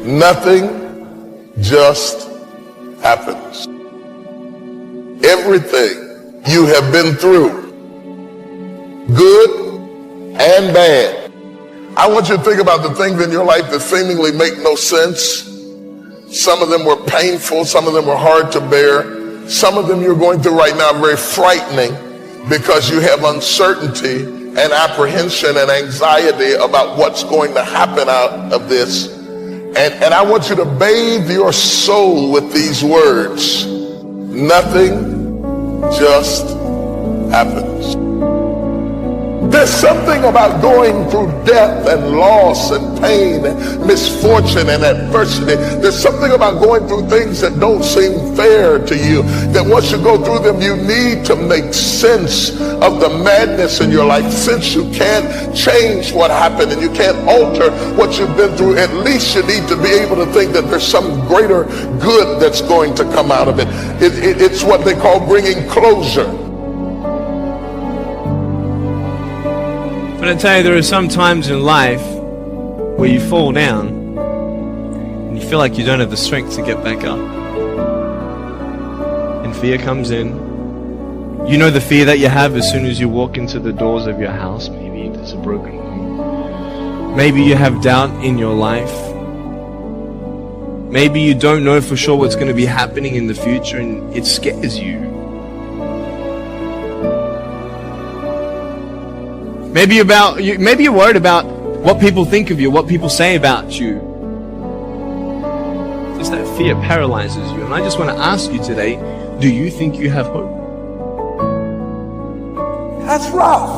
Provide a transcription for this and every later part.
Nothing just happens. Everything you have been through, good and bad. I want you to think about the things in your life that seemingly make no sense. Some of them were painful, some of them were hard to bear. Some of them you're going through right now are very frightening because you have uncertainty and apprehension and anxiety about what's going to happen out of this. And I want you to bathe your soul with these words. Nothing just happens. There's something about going through death and loss and pain and misfortune and adversity. There's something about going through things that don't seem fair to you, that once you go through them, you need to make sense of the madness in your life. Since you can't change what happened and you can't alter what you've been through, at least you need to be able to think that there's some greater good that's going to come out of it. It's what they call bringing closure. But I tell you, there are some times in life where you fall down and you feel like you don't have the strength to get back up. And fear comes in. You know the fear that you have as soon as you walk into the doors of your house. Maybe there's a broken home. Maybe you have doubt in your life. Maybe you don't know for sure what's going to be happening in the future and it scares you. Maybe you're worried about what people think of you, what people say about you. Just that fear paralyzes you. And I just want to ask you today, do you think you have hope? That's rough.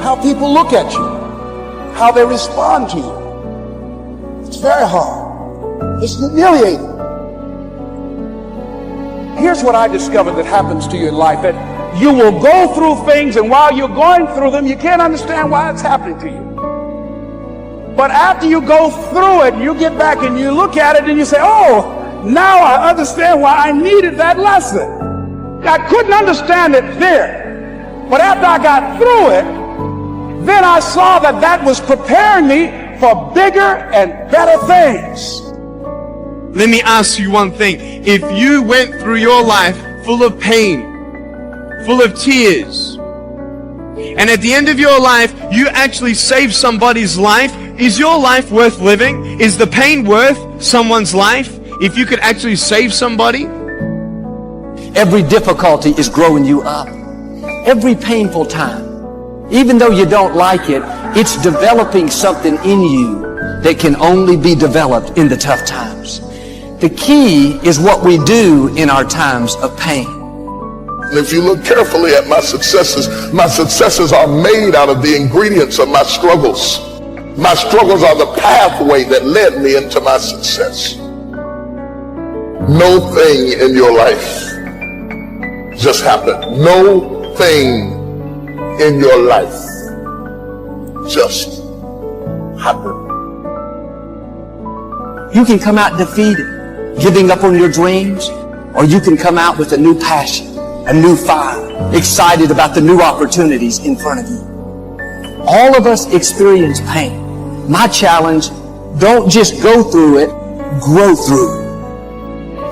How people look at you, how they respond to you. It's very hard. It's humiliating. Here's what I discovered that happens to you in life, that you will go through things, and while you're going through them, you can't understand why it's happening to you. But after you go through it, you get back and you look at it and you say, oh, now I understand why I needed that lesson. I couldn't understand it then. But after I got through it, then I saw that that was preparing me for bigger and better things. Let me ask you one thing. If you went through your life full of pain, full of tears, and at the end of your life, you actually saved somebody's life, is your life worth living? Is the pain worth someone's life if you could actually save somebody? Every difficulty is growing you up. Every painful time, even though you don't like it, it's developing something in you that can only be developed in the tough times. The key is what we do in our times of pain. And if you look carefully at my successes are made out of the ingredients of my struggles. My struggles are the pathway that led me into my success. No thing in your life just happened. No thing in your life just happened. You can come out defeated, giving up on your dreams, or you can come out with a new passion, a new fire, excited about the new opportunities in front of you. All of us experience pain. My challenge, don't just go through it, grow through it.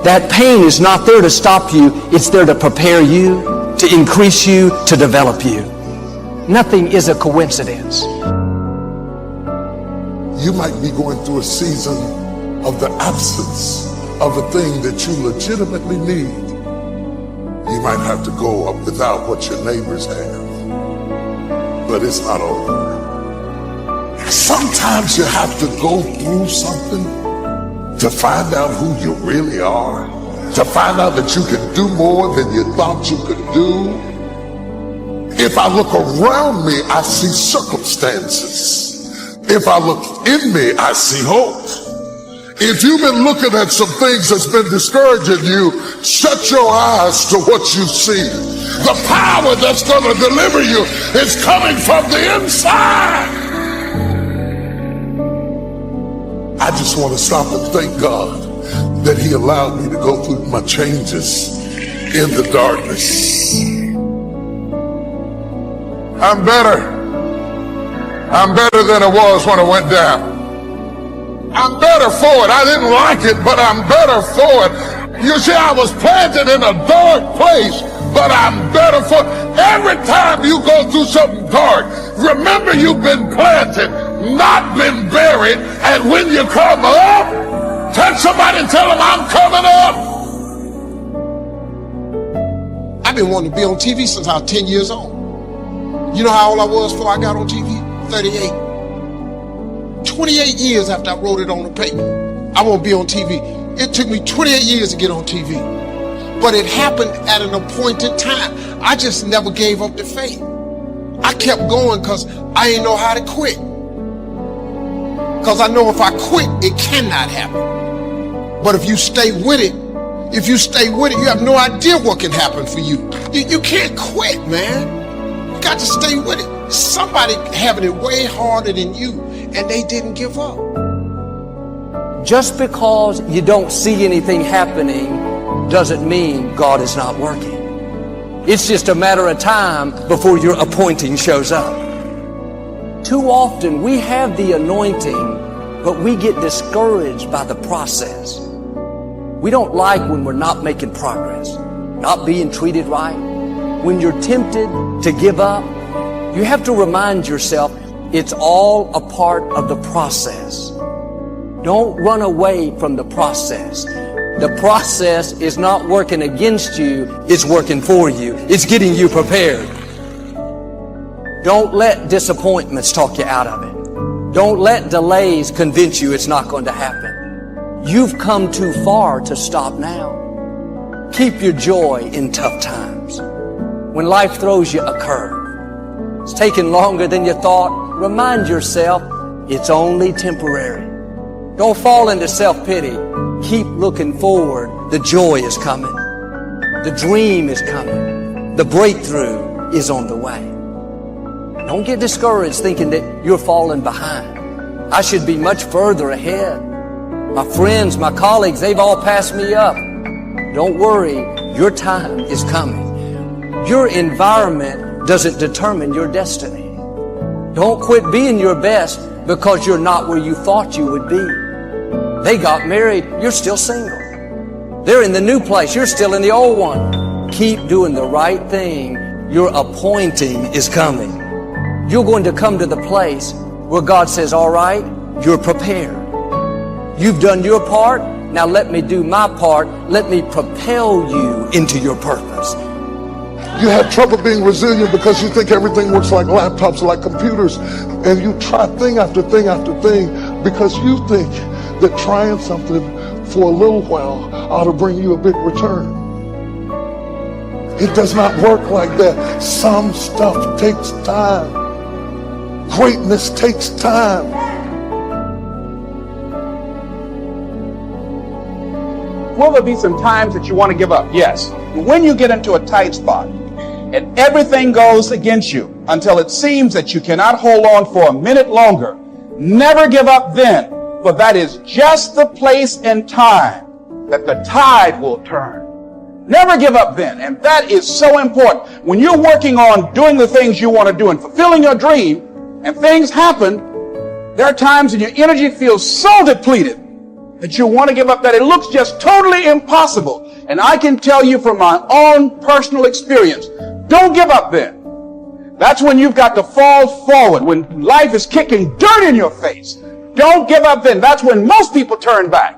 That pain is not there to stop you, it's there to prepare you, to increase you, to develop you. Nothing is a coincidence. You might be going through a season of the absence of a thing that you legitimately need. You might have to go up without what your neighbors have. But it's not over. Sometimes you have to go through something to find out who you really are, to find out that you can do more than you thought you could do. If I look around me, I see circumstances. If I look in me, I see hope. If you've been looking at some things that's been discouraging you, shut your eyes to what you see. The power that's going to deliver you is coming from the inside. I just want to stop and thank God that He allowed me to go through my changes in the darkness. I'm better. I'm better than I was when I went down. I'm better for it. I didn't like it, but I'm better for it. You see, I was planted in a dark place, but I'm better for it. Every time you go through something dark, remember you've been planted, not been buried. And when you come up, touch somebody and tell them I'm coming up. I've been wanting to be on TV since I was 10 years old. You know how old I was before I got on TV? 38. 28 years after I wrote it on the paper, I won't be on TV. It took me 28 years to get on TV. But it happened at an appointed time. I just never gave up the faith. I kept going because I didn't know how to quit. Because I know if I quit, it cannot happen. But if you stay with it, you have no idea what can happen for you. You can't quit, man. You got to stay with it. Somebody having it way harder than you, and they didn't give up. Just because you don't see anything happening doesn't mean God is not working. It's just a matter of time before your appointing shows up. Too often we have the anointing, but we get discouraged by the process. We don't like when we're not making progress, not being treated right. When you're tempted to give up, you have to remind yourself it's all a part of the process. Don't run away from the process. The process is not working against you, it's working for you. It's getting you prepared. Don't let disappointments talk you out of it. Don't let delays convince you it's not going to happen. You've come too far to stop now. Keep your joy in tough times. When life throws you a curve, it's taking longer than you thought, remind yourself it's only temporary. Don't fall into self-pity. Keep looking forward. The joy is coming. The dream is coming. The breakthrough is on the way. Don't get discouraged thinking that you're falling behind. I should be much further ahead. My friends, my colleagues, they've all passed me up. Don't worry, your time is coming. Your environment doesn't determine your destiny. Don't quit being your best because you're not where you thought you would be. They got married, you're still single. They're in the new place, you're still in the old one. Keep doing the right thing. Your appointing is coming. You're going to come to the place where God says, all right, you're prepared. You've done your part, now let me do my part. Let me propel you into your purpose. You have trouble being resilient because you think everything works like laptops, like computers, and you try thing after thing after thing because you think that trying something for a little while ought to bring you a big return. It does not work like that. Some stuff takes time. Greatness takes time. Will there be some times that you want to give up? Yes. When you get into a tight spot and everything goes against you until it seems that you cannot hold on for a minute longer, never give up then, for that is just the place and time that the tide will turn. Never give up then, and that is so important. When you're working on doing the things you want to do and fulfilling your dream, and things happen, there are times when your energy feels so depleted that you want to give up, that it looks just totally impossible. And I can tell you from my own personal experience, don't give up then. That's when you've got to fall forward, when life is kicking dirt in your face. Don't give up then. That's when most people turn back.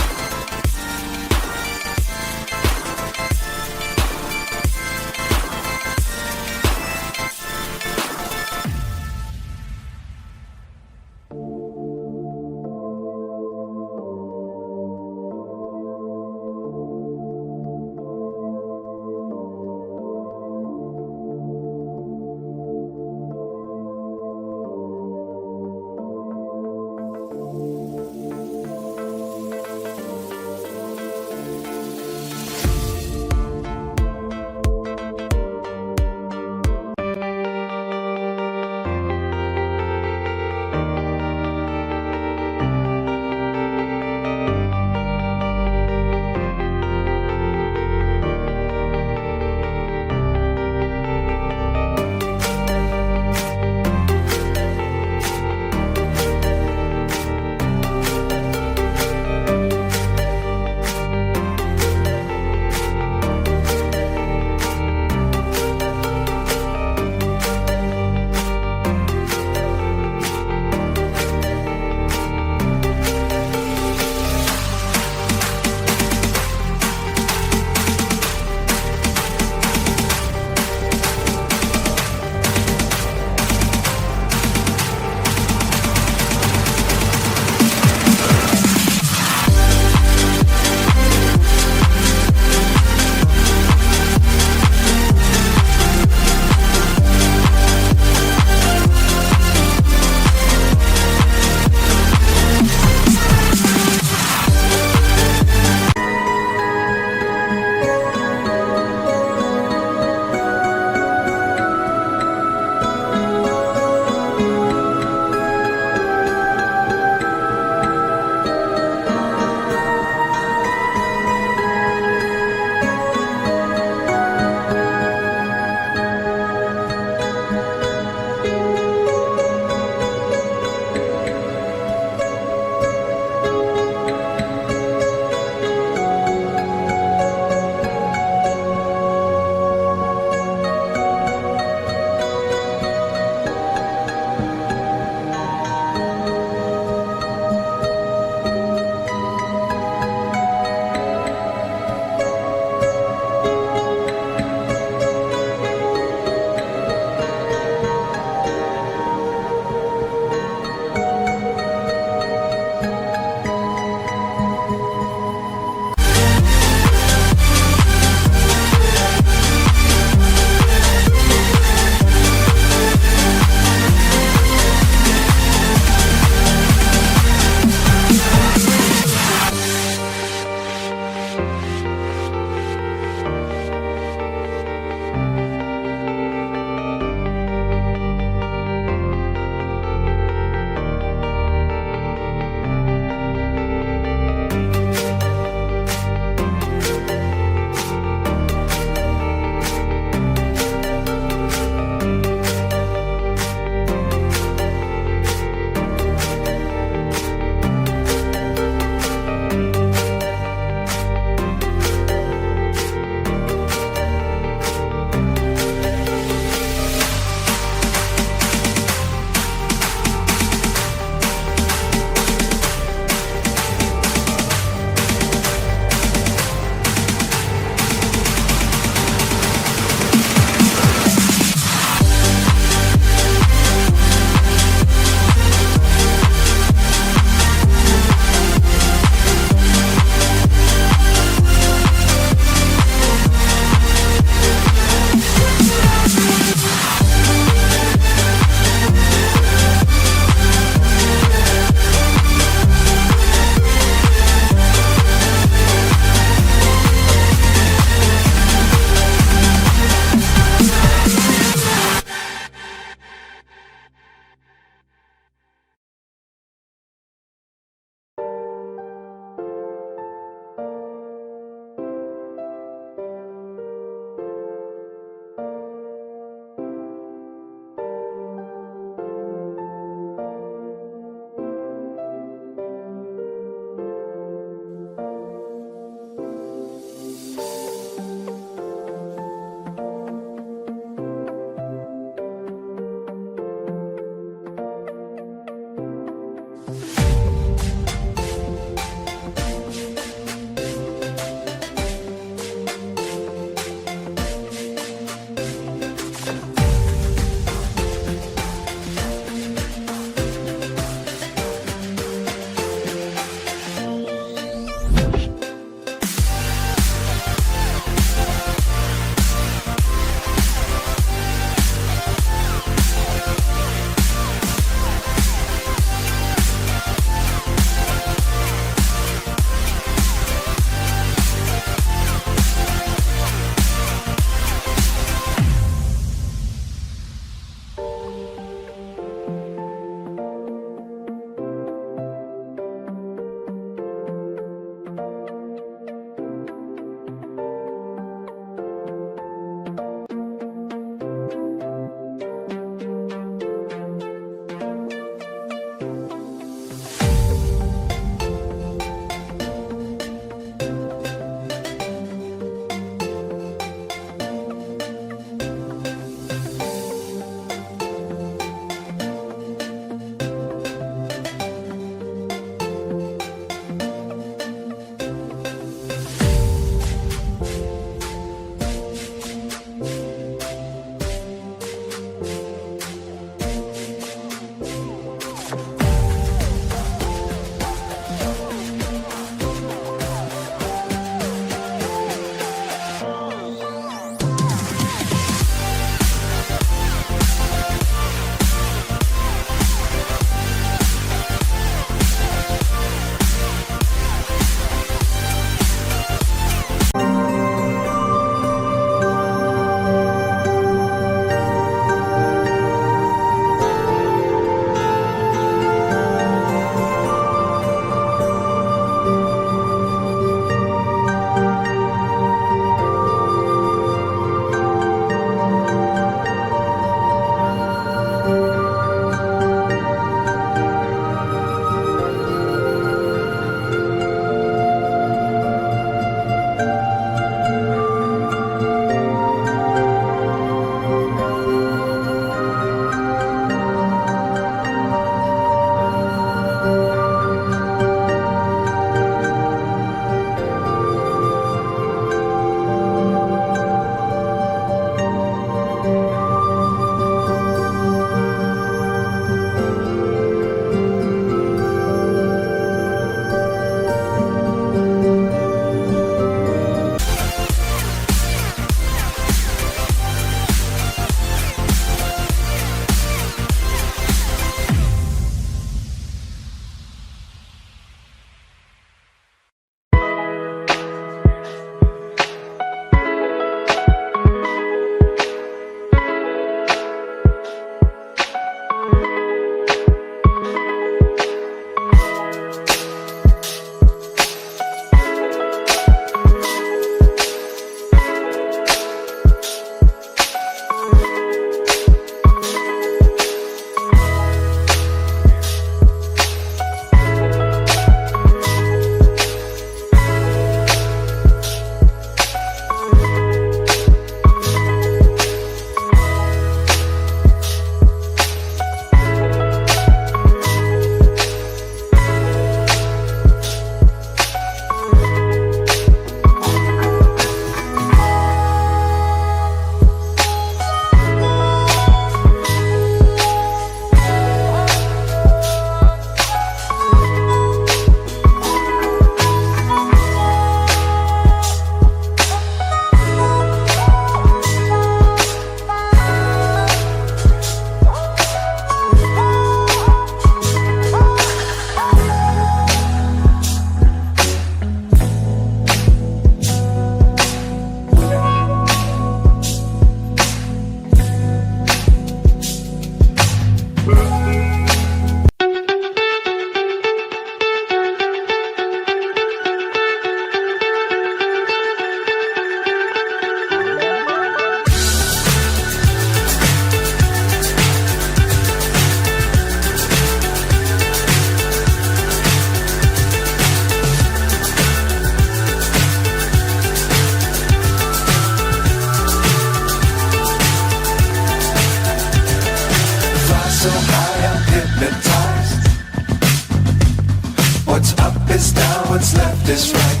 is down, what's left is right.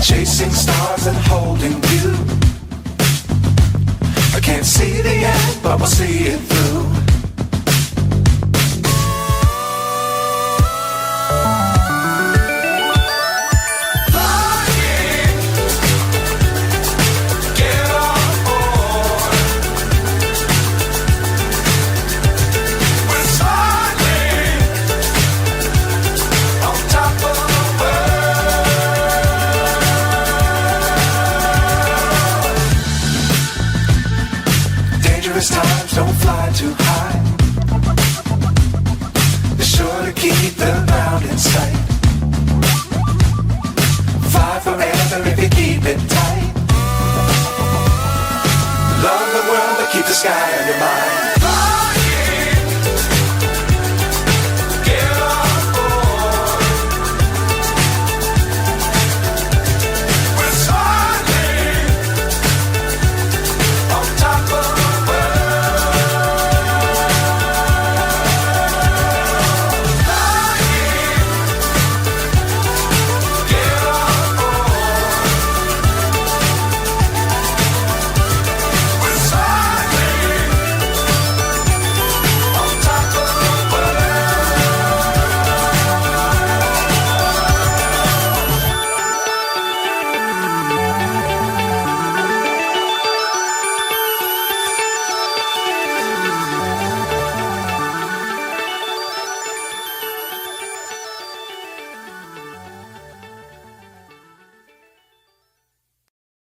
Chasing stars and holding you. I can't see the end, but we'll see it through. Times don't fly too high. Be sure to keep the ground in sight.